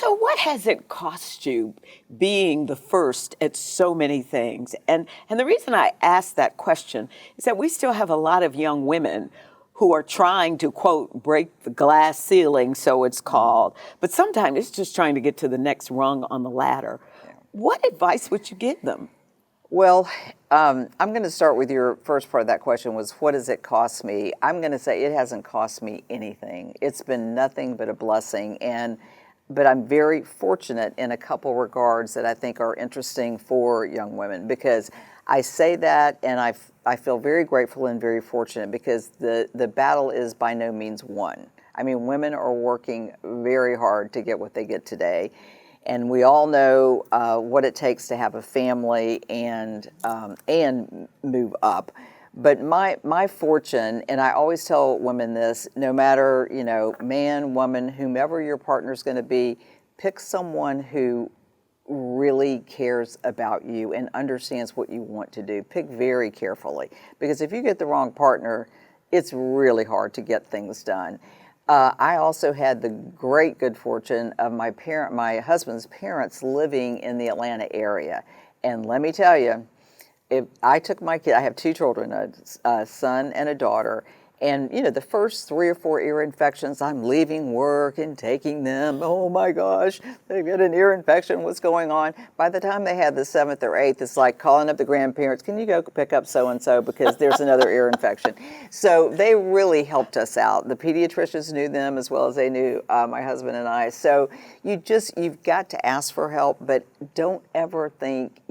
So what has it cost you being the first at so many things? And the reason I ask that question is that we still have a lot of young women who are trying to, quote, break the glass ceiling, so it's called. But sometimes it's just trying to get to the next rung on the ladder. What advice would you give them? Well, I'm going to start with your first part of that question was, what does it cost me? I'm going to say it hasn't cost me anything. It's been nothing but a blessing. But I'm very fortunate in a couple regards that I think are interesting for young women, because I say that and I feel very grateful and very fortunate, because the battle is by no means won. I mean, women are working very hard to get what they get today. And we all know what it takes to have a family and move up. But my fortune, and I always tell women this, no matter, man, woman, whomever your partner's going to be, pick someone who really cares about you and understands what you want to do. Pick very carefully, because if you get the wrong partner, it's really hard to get things done. I also had the great good fortune of my husband's parents living in the Atlanta area. And let me tell you, if I took my kid, I have two children, a son and a daughter, and the first 3 or 4 ear infections, I'm leaving work and taking them. Oh my gosh, they've got an ear infection, what's going on? By the time they had the 7th or 8th, it's like calling up the grandparents, can you go pick up so-and-so because there's another ear infection? So they really helped us out. The pediatricians knew them as well as they knew my husband and I. So you've got to ask for help, but don't ever think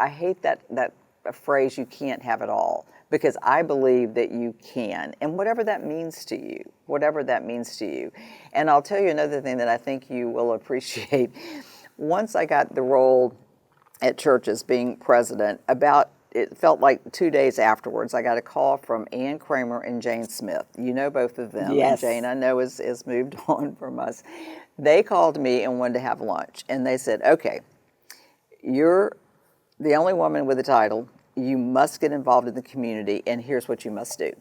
I hate that phrase, you can't have it all. Because I believe that you can, and whatever that means to you. And I'll tell you another thing that I think you will appreciate. Once I got the role at Churches, being president, it felt like 2 days afterwards, I got a call from Ann Kramer and Jane Smith. You know both of them. Yes. And Jane, I know, has moved on from us. They called me and wanted to have lunch. And they said, okay, you're the only woman with a title. You must get involved in the community, and here's what you must do.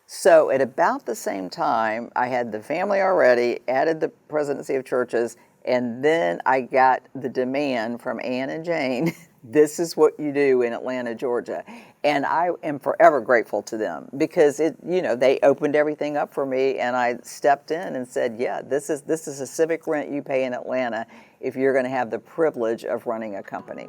So at about the same time, I had the family already, added the presidency of Churches, and then I got the demand from Ann and Jane, this is what you do in Atlanta, Georgia. And I am forever grateful to them, because they opened everything up for me, and I stepped in and said, yeah, this is a civic rent you pay in Atlanta if you're going to have the privilege of running a company.